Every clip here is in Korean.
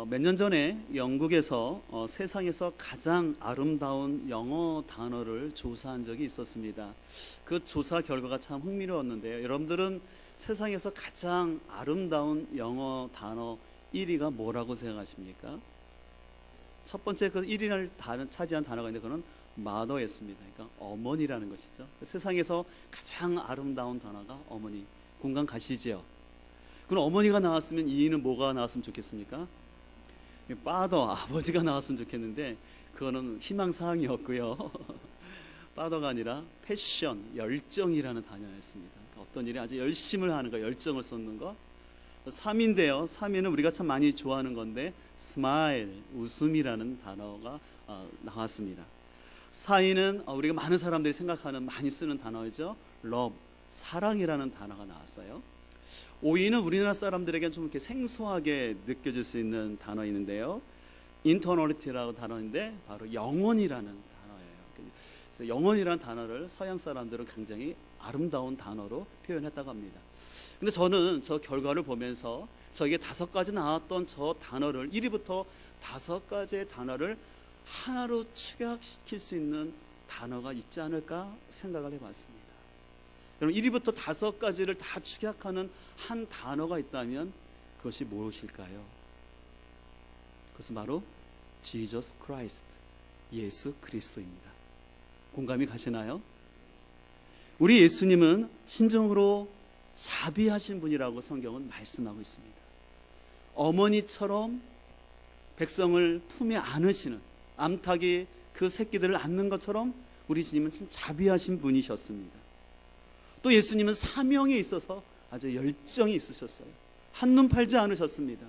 몇 년 전에 영국에서 세상에서 가장 아름다운 영어 단어를 조사한 적이 있었습니다. 그 조사 결과가 참 흥미로웠는데요. 여러분들은 세상에서 가장 아름다운 영어 단어 1위가 뭐라고 생각하십니까? 첫 번째 그 1위를 차지한 단어가 있는데 그거는 mother였습니다. 그러니까 어머니라는 것이죠. 세상에서 가장 아름다운 단어가 어머니. 공감 가시죠? 그럼 어머니가 나왔으면 2위는 뭐가 나왔으면 좋겠습니까? father, 아버지가 나왔으면 좋겠는데 그거는 희망사항이었고요. father가 아니라 패션, 열정이라는 단어였습니다. 그러니까 어떤 일에 아주 열심을 하는 거, 열정을 쏟는 거. 3위인데요. 3위는 우리가 참 많이 좋아하는 건데 smile, 웃음이라는 단어가 나왔습니다. 4위는 우리가 많은 사람들이 생각하는, 많이 쓰는 단어죠. love, 사랑이라는 단어가 나왔어요. 5위는 우리나라 사람들에게는 좀 이렇게 생소하게 느껴질 수 있는 단어인데요. internality라고 단어인데 바로 영혼이라는 단어예요. 그래서 영혼이라는 단어를 서양 사람들은 굉장히 아름다운 단어로 표현했다고 합니다. 근데 저는 저 결과를 보면서 저에게 5가지 나왔던 저 단어를 1위부터 5가지의 단어를 하나로 축약시킬 수 있는 단어가 있지 않을까 생각을 해봤습니다. 여러분 1위부터 5가지를 다 축약하는 한 단어가 있다면 그것이 무엇일까요? 그것은 바로 Jesus Christ, 예수 그리스도입니다. 공감이 가시나요? 우리 예수님은 진정으로 자비하신 분이라고 성경은 말씀하고 있습니다. 어머니처럼 백성을 품에 안으시는, 암탉이 그 새끼들을 안는 것처럼 우리 주님은 참 자비하신 분이셨습니다. 또 예수님은 사명에 있어서 아주 열정이 있으셨어요. 한눈 팔지 않으셨습니다.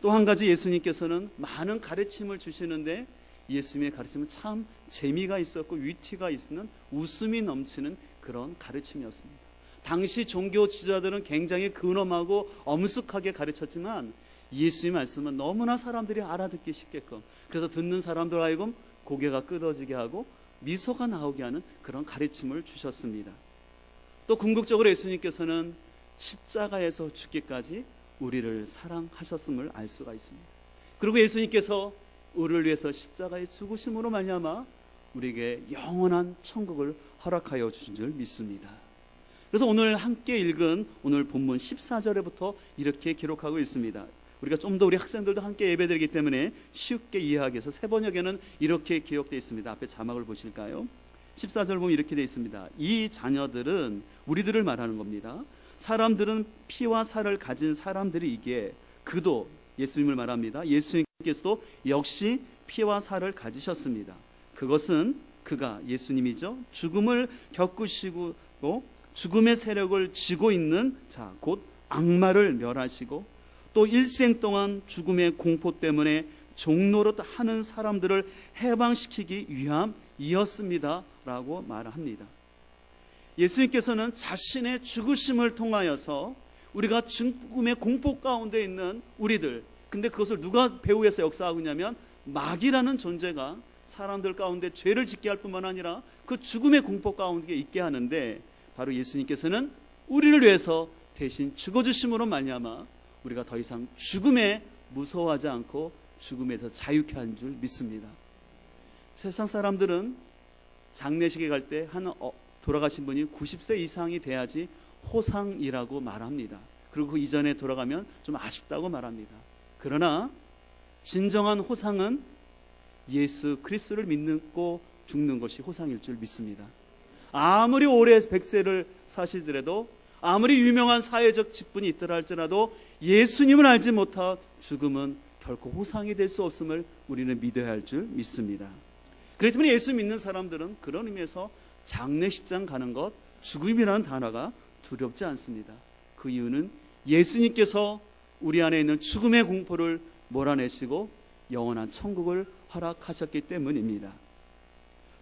또 한 가지 예수님께서는 많은 가르침을 주시는데 예수님의 가르침은 참 재미가 있었고 위트가 있는, 웃음이 넘치는 그런 가르침이었습니다. 당시 종교 지도자들은 굉장히 근엄하고 엄숙하게 가르쳤지만 예수님의 말씀은 너무나 사람들이 알아듣기 쉽게끔, 그래서 듣는 사람들 하여금 고개가 끄덕지게 하고 미소가 나오게 하는 그런 가르침을 주셨습니다. 또 궁극적으로 예수님께서는 십자가에서 죽기까지 우리를 사랑하셨음을 알 수가 있습니다. 그리고 예수님께서 우리를 위해서 십자가에 죽으심으로 말미암아 우리에게 영원한 천국을 허락하여 주신 줄 믿습니다. 그래서 오늘 함께 읽은 오늘 본문 14절에부터 이렇게 기록하고 있습니다. 우리가 좀 더 우리 학생들도 함께 예배드리기 때문에 쉽게 이해하기 위해서 세 번역에는 이렇게 기록되어 있습니다. 앞에 자막을 보실까요? 14절 보면 이렇게 되어 있습니다. 이 자녀들은, 우리들을 말하는 겁니다. 사람들은 피와 살을 가진 사람들이기에 그도, 예수님을 말합니다. 예수님께서도 역시 피와 살을 가지셨습니다. 그것은 그가, 예수님이죠, 죽음을 겪으시고 죽음의 세력을 쥐고 있는 자, 곧 악마를 멸하시고 또 일생 동안 죽음의 공포 때문에 종노릇 하는 사람들을 해방시키기 위함이었습니다 라고 말합니다. 예수님께서는 자신의 죽으심을 통하여서 우리가 죽음의 공포 가운데 있는 우리들, 근데 그것을 누가 배후에서 역사하고 있냐면 마귀라는 존재가 사람들 가운데 죄를 짓게 할 뿐만 아니라 그 죽음의 공포 가운데 있게 하는데, 바로 예수님께서는 우리를 위해서 대신 죽어주심으로 말미암아 우리가 더 이상 죽음에 무서워하지 않고 죽음에서 자유케 한 줄 믿습니다. 세상 사람들은 장례식에 갈 때 돌아가신 분이 90세 이상이 돼야지 호상이라고 말합니다. 그리고 그 이전에 돌아가면 좀 아쉽다고 말합니다. 그러나 진정한 호상은 예수 그리스도를 믿고 죽는 것이 호상일 줄 믿습니다. 아무리 오래 100세를 사시더라도, 아무리 유명한 사회적 직분이 있더라 할지라도 예수님을 알지 못한 죽음은 결코 호상이 될 수 없음을 우리는 믿어야 할 줄 믿습니다. 그렇기 때문에 예수 믿는 사람들은 그런 의미에서 장례식장 가는 것, 죽음이라는 단어가 두렵지 않습니다. 그 이유는 예수님께서 우리 안에 있는 죽음의 공포를 몰아내시고 영원한 천국을 허락하셨기 때문입니다.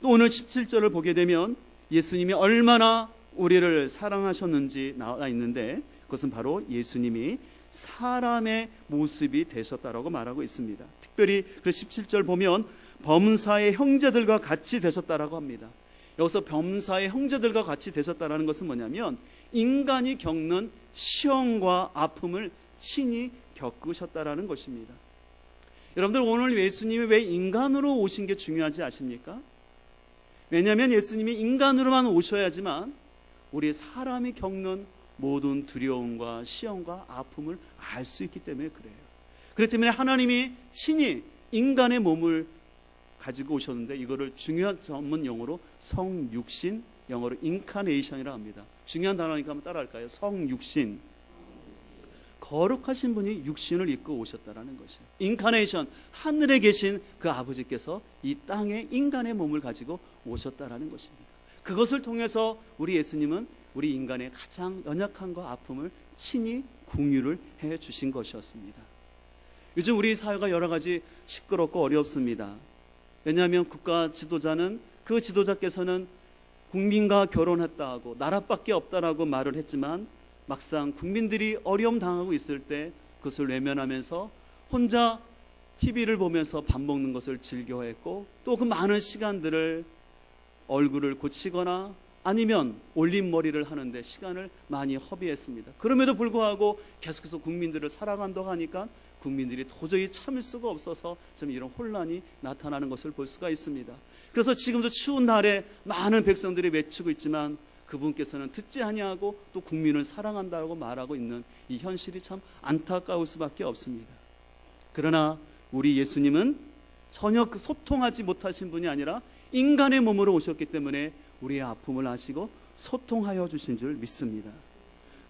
또 오늘 17절을 보게 되면 예수님이 얼마나 우리를 사랑하셨는지 나와 있는데, 그것은 바로 예수님이 사람의 모습이 되셨다라고 말하고 있습니다. 특별히 그 17절 보면 범사의 형제들과 같이 되셨다라고 합니다. 여기서 범사의 형제들과 같이 되셨다라는 것은 뭐냐면 인간이 겪는 시험과 아픔을 친히 겪으셨다라는 것입니다. 여러분들, 오늘 예수님이 왜 인간으로 오신 게 중요하지 아십니까? 왜냐하면 예수님이 인간으로만 오셔야지만 우리 사람이 겪는 모든 두려움과 시험과 아픔을 알 수 있기 때문에 그래요. 그렇기 때문에 하나님이 친히 인간의 몸을 가지고 오셨는데, 이거를 중요한 전문 용어로 성육신, 영어로 인카네이션이라고 합니다. 중요한 단어니까 한번 따라할까요? 성육신. 거룩하신 분이 육신을 입고 오셨다라는 것이에요. 인카네이션, 하늘에 계신 그 아버지께서 이 땅에 인간의 몸을 가지고 오셨다라는 것입니다. 그것을 통해서 우리 예수님은 우리 인간의 가장 연약함과 아픔을 친히 공유를 해 주신 것이었습니다. 요즘 우리 사회가 여러 가지 시끄럽고 어렵습니다. 왜냐하면 국가 지도자는, 그 지도자께서는 국민과 결혼했다 하고 나라밖에 없다라고 말을 했지만, 막상 국민들이 어려움 당하고 있을 때 그것을 외면하면서 혼자 TV를 보면서 밥 먹는 것을 즐겨했고, 또 그 많은 시간들을 얼굴을 고치거나 아니면 올림머리를 하는데 시간을 많이 허비했습니다. 그럼에도 불구하고 계속해서 국민들을 살아간다고 하니까 국민들이 도저히 참을 수가 없어서 좀 이런 혼란이 나타나는 것을 볼 수가 있습니다. 그래서 지금도 추운 날에 많은 백성들이 외치고 있지만 그분께서는 듣지 아니하고 또 국민을 사랑한다고 말하고 있는 이 현실이 참 안타까울 수밖에 없습니다. 그러나 우리 예수님은 전혀 소통하지 못하신 분이 아니라 인간의 몸으로 오셨기 때문에 우리의 아픔을 아시고 소통하여 주신 줄 믿습니다.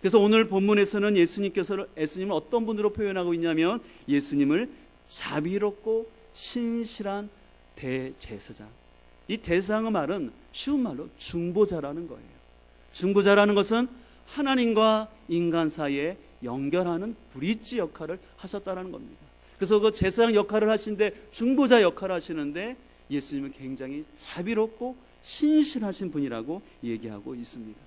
그래서 오늘 본문에서는 예수님을 어떤 분으로 표현하고 있냐면, 예수님을 자비롭고 신실한 대제사장. 이 대제사장의 말은 쉬운 말로 중보자라는 거예요. 중보자라는 것은 하나님과 인간 사이에 연결하는 브릿지 역할을 하셨다는 겁니다. 그래서 그 제사장 역할을 하시는데, 중보자 역할을 하시는데, 예수님은 굉장히 자비롭고 신실하신 분이라고 얘기하고 있습니다.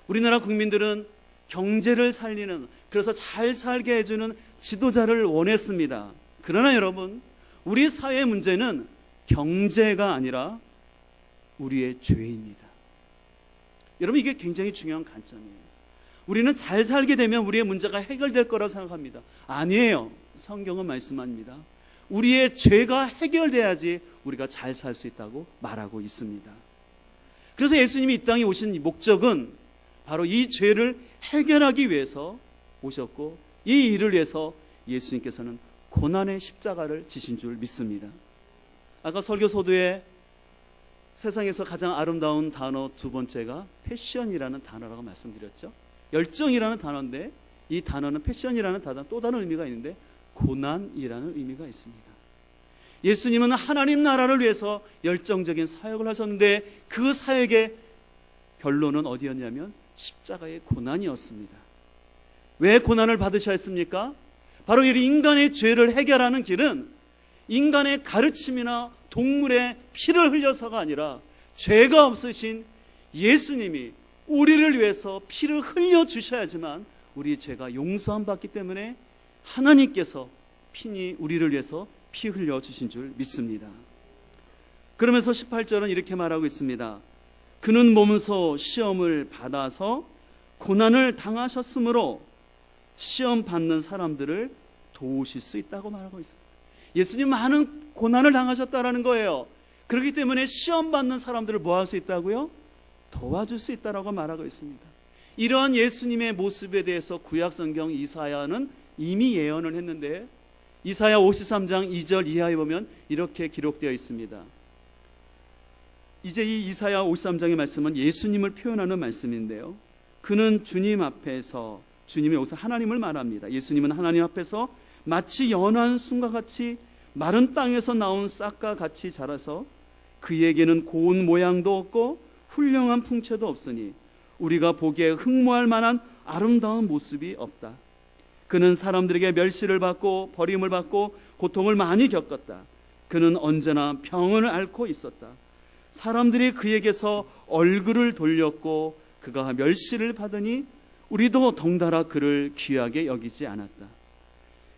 우리나라 국민들은 경제를 살리는, 그래서 잘 살게 해주는 지도자를 원했습니다. 그러나 여러분, 우리 사회의 문제는 경제가 아니라 우리의 죄입니다. 여러분, 이게 굉장히 중요한 관점이에요. 우리는 잘 살게 되면 우리의 문제가 해결될 거라고 생각합니다. 아니에요. 성경은 말씀합니다. 우리의 죄가 해결돼야지 우리가 잘 살 수 있다고 말하고 있습니다. 그래서 예수님이 이 땅에 오신 목적은 바로 이 죄를 해결하기 위해서 오셨고, 이 일을 위해서 예수님께서는 고난의 십자가를 지신 줄 믿습니다. 아까 설교 서두에 세상에서 가장 아름다운 단어 두 번째가 패션이라는 단어라고 말씀드렸죠. 열정이라는 단어인데, 이 단어는 패션이라는 단어 또 다른 의미가 있는데 고난이라는 의미가 있습니다. 예수님은 하나님 나라를 위해서 열정적인 사역을 하셨는데, 그 사역의 결론은 어디였냐면 십자가의 고난이었습니다. 왜 고난을 받으셔야 했습니까? 바로 이 인간의 죄를 해결하는 길은 인간의 가르침이나 동물의 피를 흘려서가 아니라 죄가 없으신 예수님이 우리를 위해서 피를 흘려주셔야지만 우리 죄가 용서함 받기 때문에 하나님께서 친히 우리를 위해서 피 흘려주신 줄 믿습니다. 그러면서 18절은 이렇게 말하고 있습니다. 그는 몸소 시험을 받아서 고난을 당하셨으므로 시험 받는 사람들을 도우실 수 있다고 말하고 있습니다. 예수님 많은 고난을 당하셨다라는 거예요. 그렇기 때문에 시험 받는 사람들을 뭐 할 수 있다고요? 도와줄 수 있다라고 말하고 있습니다. 이러한 예수님의 모습에 대해서 구약성경 이사야는 이미 예언을 했는데, 이사야 53장 2절 이하에 보면 이렇게 기록되어 있습니다. 이제 이 이사야 53장의 말씀은 예수님을 표현하는 말씀인데요, 그는 주님 앞에서, 주님이 여기서 하나님을 말합니다. 예수님은 하나님 앞에서 마치 연한 순과 같이 마른 땅에서 나온 싹과 같이 자라서 그에게는 고운 모양도 없고 훌륭한 풍채도 없으니 우리가 보기에 흠모할 만한 아름다운 모습이 없다. 그는 사람들에게 멸시를 받고 버림을 받고 고통을 많이 겪었다. 그는 언제나 병을 앓고 있었다. 사람들이 그에게서 얼굴을 돌렸고 그가 멸시를 받으니 우리도 덩달아 그를 귀하게 여기지 않았다.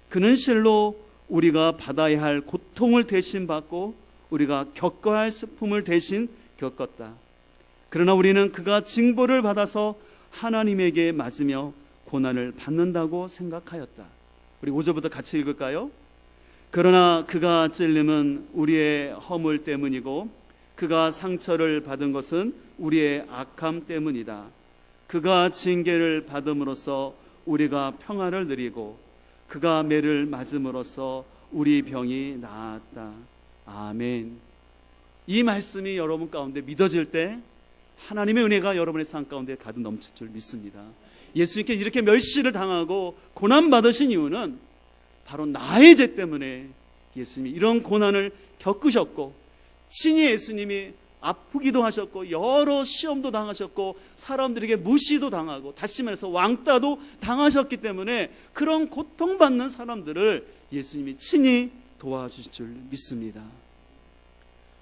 그는 실로 우리가 받아야 할 고통을 대신 받고 우리가 겪어야 할 슬픔을 대신 겪었다. 그러나 우리는 그가 징벌을 받아서 하나님에게 맞으며 고난을 받는다고 생각하였다. 우리 5절부터 같이 읽을까요? 그러나 그가 찔림은 우리의 허물 때문이고 그가 상처를 받은 것은 우리의 악함 때문이다. 그가 징계를 받음으로써 우리가 평안을 누리고 그가 매를 맞음으로써 우리 병이 나았다. 아멘. 이 말씀이 여러분 가운데 믿어질 때 하나님의 은혜가 여러분의 삶 가운데 가득 넘칠 줄 믿습니다. 예수님께 이렇게 멸시를 당하고 고난받으신 이유는 바로 나의 죄 때문에 예수님이 이런 고난을 겪으셨고, 친히 예수님이 아프기도 하셨고 여러 시험도 당하셨고 사람들에게 무시도 당하고 다시 말해서 왕따도 당하셨기 때문에 그런 고통받는 사람들을 예수님이 친히 도와주실 줄 믿습니다.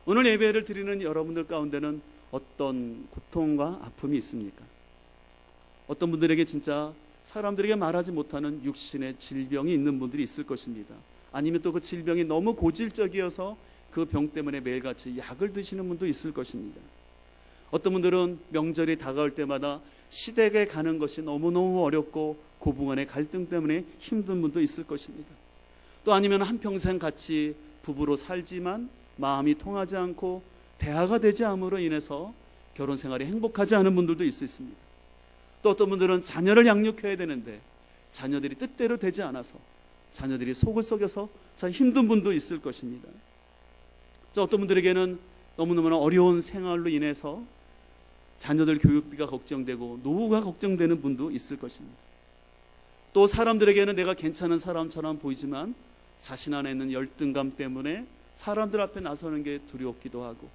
오늘 예배를 드리는 여러분들 가운데는 어떤 고통과 아픔이 있습니까? 어떤 분들에게 진짜 사람들에게 말하지 못하는 육신의 질병이 있는 분들이 있을 것입니다. 아니면 또 그 질병이 너무 고질적이어서 그 병 때문에 매일같이 약을 드시는 분도 있을 것입니다. 어떤 분들은 명절이 다가올 때마다 시댁에 가는 것이 너무너무 어렵고 고부간의 갈등 때문에 힘든 분도 있을 것입니다. 또 아니면 한평생 같이 부부로 살지만 마음이 통하지 않고 대화가 되지 않음으로 인해서 결혼 생활이 행복하지 않은 분들도 있을 수 있습니다. 또 어떤 분들은 자녀를 양육해야 되는데 자녀들이 뜻대로 되지 않아서 자녀들이 속을 썩여서 참 힘든 분도 있을 것입니다. 또 어떤 분들에게는 너무너무나 어려운 생활로 인해서 자녀들 교육비가 걱정되고 노후가 걱정되는 분도 있을 것입니다. 또 사람들에게는 내가 괜찮은 사람처럼 보이지만 자신 안에 있는 열등감 때문에 사람들 앞에 나서는 게 두렵기도 하고,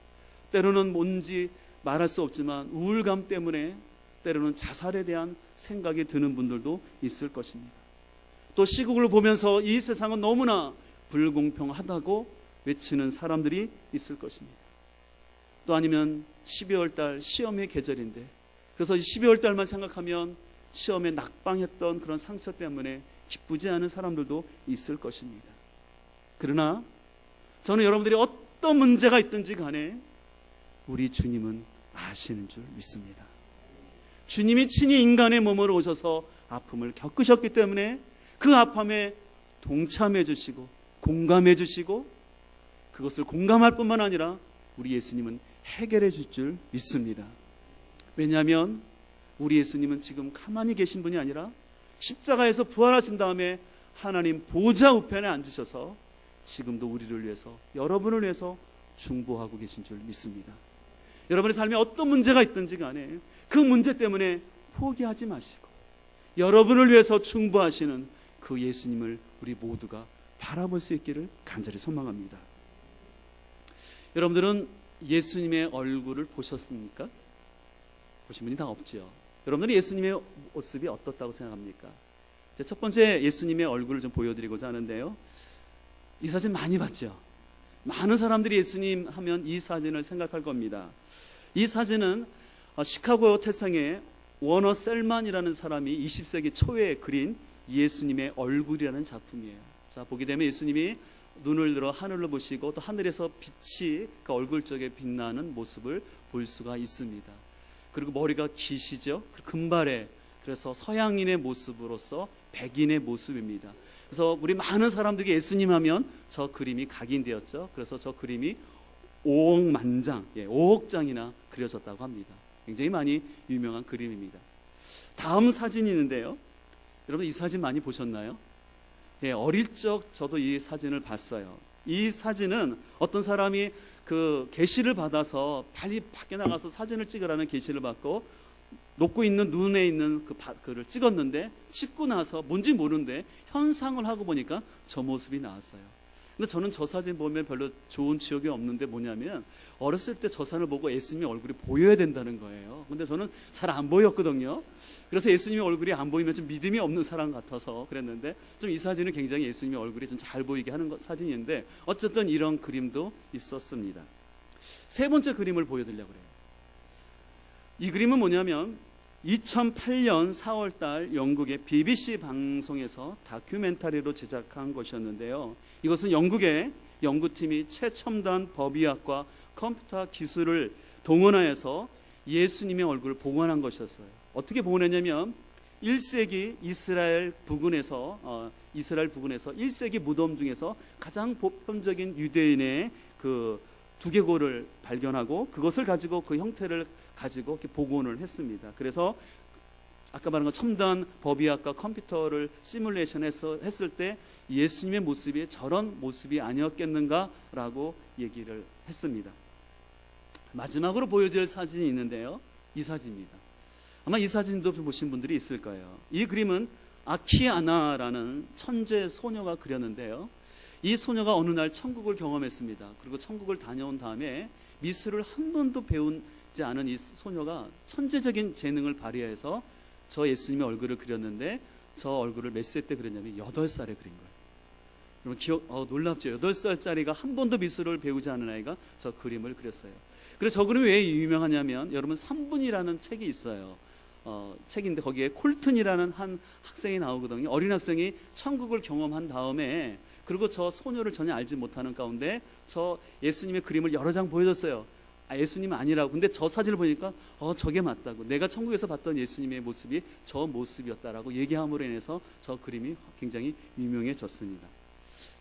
때로는 뭔지 말할 수 없지만 우울감 때문에 때로는 자살에 대한 생각이 드는 분들도 있을 것입니다. 또 시국을 보면서 이 세상은 너무나 불공평하다고 외치는 사람들이 있을 것입니다. 또 아니면 12월 달 시험의 계절인데, 그래서 12월 달만 생각하면 시험에 낙방했던 그런 상처 때문에 기쁘지 않은 사람들도 있을 것입니다. 그러나 저는 여러분들이 어떤 문제가 있든지 간에 우리 주님은 아시는 줄 믿습니다. 주님이 친히 인간의 몸으로 오셔서 아픔을 겪으셨기 때문에 그 아픔에 동참해 주시고 공감해 주시고, 그것을 공감할 뿐만 아니라 우리 예수님은 해결해 줄 줄 믿습니다. 왜냐하면 우리 예수님은 지금 가만히 계신 분이 아니라 십자가에서 부활하신 다음에 하나님 보좌 우편에 앉으셔서 지금도 우리를 위해서, 여러분을 위해서 중보하고 계신 줄 믿습니다. 여러분의 삶에 어떤 문제가 있든지 간에 그 문제 때문에 포기하지 마시고 여러분을 위해서 중보하시는 그 예수님을 우리 모두가 바라볼 수 있기를 간절히 소망합니다. 여러분들은 예수님의 얼굴을 보셨습니까? 보신 분이 다 없지요. 여러분들은 예수님의 모습이 어떻다고 생각합니까? 첫 번째 예수님의 얼굴을 좀 보여드리고자 하는데요, 이 사진 많이 봤죠? 많은 사람들이 예수님 하면 이 사진을 생각할 겁니다. 이 사진은 시카고 태생의 워너 셀만이라는 사람이 20세기 초에 그린 예수님의 얼굴이라는 작품이에요. 자, 보게 되면 예수님이 눈을 들어 하늘로 보시고 또 하늘에서 빛이 그 얼굴 쪽에 빛나는 모습을 볼 수가 있습니다. 그리고 머리가 기시죠. 금발에, 그래서 서양인의 모습으로서 백인의 모습입니다. 그래서 우리 많은 사람들이 예수님 하면 저 그림이 각인되었죠. 그래서 저 그림이 5억 장, 5억 장이나 그려졌다고 합니다. 굉장히 많이 유명한 그림입니다. 다음 사진이 있는데요, 여러분 이 사진 많이 보셨나요? 어릴 적 저도 이 사진을 봤어요. 이 사진은 어떤 사람이 그 계시를 받아서 빨리 밖에 나가서 사진을 찍으라는 계시를 받고 녹고 있는 눈에 있는 그를 찍었는데, 찍고 나서 뭔지 모르는데 현상을 하고 보니까 저 모습이 나왔어요. 근데 저는 저 사진 보면 별로 좋은 기억이 없는데, 뭐냐면 어렸을 때 저 사진을 보고 예수님의 얼굴이 보여야 된다는 거예요. 근데 저는 잘 안 보였거든요. 그래서 예수님의 얼굴이 안 보이면 좀 믿음이 없는 사람 같아서 그랬는데, 좀 이 사진은 굉장히 예수님의 얼굴이 좀 잘 보이게 하는 사진인데, 어쨌든 이런 그림도 있었습니다. 세 번째 그림을 보여드리려고 그래요. 이 그림은 뭐냐면 2008년 4월달 영국의 BBC 방송에서 다큐멘터리로 제작한 것이었는데요, 이것은 영국의 연구팀이 최첨단 법의학과 컴퓨터 기술을 동원하여서 예수님의 얼굴을 복원한 것이었어요. 어떻게 복원했냐면 1세기 이스라엘 부근에서 1세기 무덤 중에서 가장 보편적인 유대인의 그 두개골을 발견하고 그것을 가지고 그 형태를 가지고 이렇게 복원을 했습니다. 그래서 아까 말한 것 첨단 법의학과 컴퓨터를 시뮬레이션해서 했을 때 예수님의 모습이 저런 모습이 아니었겠는가라고 얘기를 했습니다. 마지막으로 보여줄 사진이 있는데요, 이 사진입니다. 아마 이 사진도 보신 분들이 있을 거예요. 이 그림은 아키아나라는 천재 소녀가 그렸는데요, 이 소녀가 어느 날 천국을 경험했습니다. 그리고 천국을 다녀온 다음에 미술을 한 번도 배우지 않은 이 소녀가 천재적인 재능을 발휘해서 저 예수님의 얼굴을 그렸는데, 저 얼굴을 몇 세 때 그렸냐면 8살에 그린 거예요. 여러분 놀랍죠? 8살짜리가 한 번도 미술을 배우지 않은 아이가 저 그림을 그렸어요. 그래서 저 그림이 왜 유명하냐면, 여러분 3분이라는 책이 있어요. 책인데 거기에 콜튼이라는 한 학생이 나오거든요. 어린 학생이 천국을 경험한 다음에, 그리고 저 소녀를 전혀 알지 못하는 가운데 저 예수님의 그림을 여러 장 보여줬어요. 예수님은 아니라고. 근데 저 사진을 보니까 저게 맞다고, 내가 천국에서 봤던 예수님의 모습이 저 모습이었다라고 얘기함으로 인해서 저 그림이 굉장히 유명해졌습니다.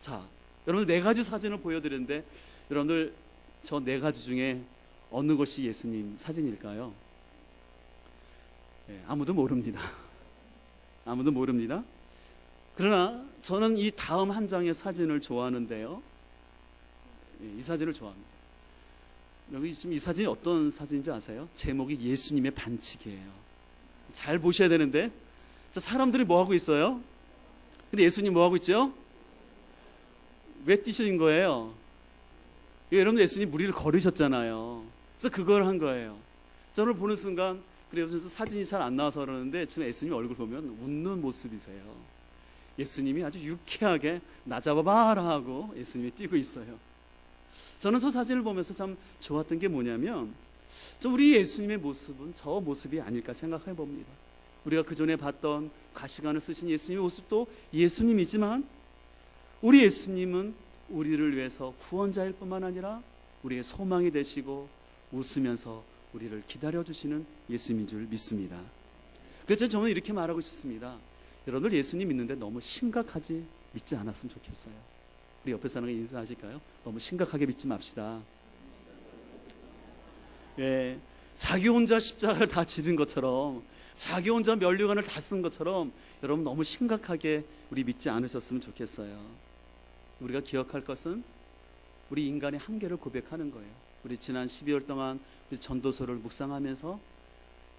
자, 여러분들 4가지 사진을 보여드렸는데, 여러분들 저 4가지 중에 어느 것이 예수님 사진일까요? 아무도 모릅니다. 아무도 모릅니다. 그러나 저는 이 다음 한 장의 사진을 좋아하는데요, 이 사진을 좋아합니다. 여기 지금 이 사진이 어떤 사진인지 아세요? 제목이 예수님의 반칙이에요. 잘 보셔야 되는데, 자, 사람들이 뭐 하고 있어요? 근데 예수님 뭐 하고 있죠? 왜 뛰신 거예요? 여러분, 예수님 무리를 걸으셨잖아요. 그래서 그걸 한 거예요. 저를 보는 순간, 그래서 사진이 잘 안 나와서 그러는데 지금 예수님 얼굴 보면 웃는 모습이세요. 예수님이 아주 유쾌하게 나 잡아봐라 하고 예수님이 뛰고 있어요. 저는 저 사진을 보면서 참 좋았던 게 뭐냐면, 우리 예수님의 모습은 저 모습이 아닐까 생각해 봅니다. 우리가 그전에 봤던 가시관을 쓰신 예수님의 모습도 예수님이지만, 우리 예수님은 우리를 위해서 구원자일 뿐만 아니라 우리의 소망이 되시고 웃으면서 우리를 기다려주시는 예수님인 줄 믿습니다. 그래서 저는 이렇게 말하고 싶습니다. 여러분들 예수님 믿는데 너무 심각하지 믿지 않았으면 좋겠어요. 우리 옆에 사람에게 인사하실까요? 너무 심각하게 믿지 맙시다. 자기 혼자 십자가를 다 지른 것처럼, 자기 혼자 면류관을 다 쓴 것처럼 여러분 너무 심각하게 우리 믿지 않으셨으면 좋겠어요. 우리가 기억할 것은 우리 인간의 한계를 고백하는 거예요. 우리 지난 12월 동안 우리 전도서를 묵상하면서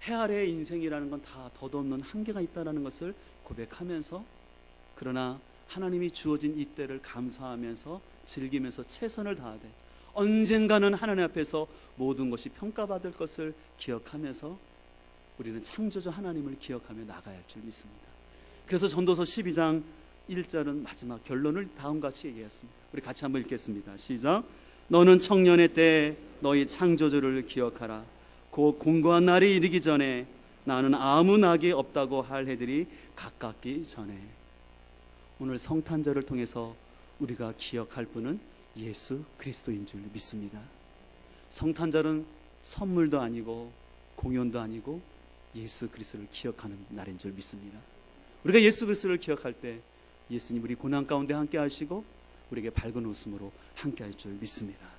해 아래의 인생이라는 건 다 덧없는 한계가 있다는 것을 고백하면서, 그러나 하나님이 주어진 이 때를 감사하면서 즐기면서 최선을 다하되 언젠가는 하나님 앞에서 모든 것이 평가받을 것을 기억하면서 우리는 창조주 하나님을 기억하며 나가야 할 줄 믿습니다. 그래서 전도서 12장 1절은 마지막 결론을 다음과 같이 얘기했습니다. 우리 같이 한번 읽겠습니다. 시작. 너는 청년의 때 너희 창조주를 기억하라. 곧 공고한 날이 이르기 전에 나는 아무 낙이 없다고 할 해들이 가깝기 전에. 오늘 성탄절을 통해서 우리가 기억할 분은 예수 그리스도인 줄 믿습니다. 성탄절은 선물도 아니고 공연도 아니고 예수 그리스도를 기억하는 날인 줄 믿습니다. 우리가 예수 그리스도를 기억할 때 예수님 우리 고난 가운데 함께 하시고 우리에게 밝은 웃음으로 함께 할 줄 믿습니다.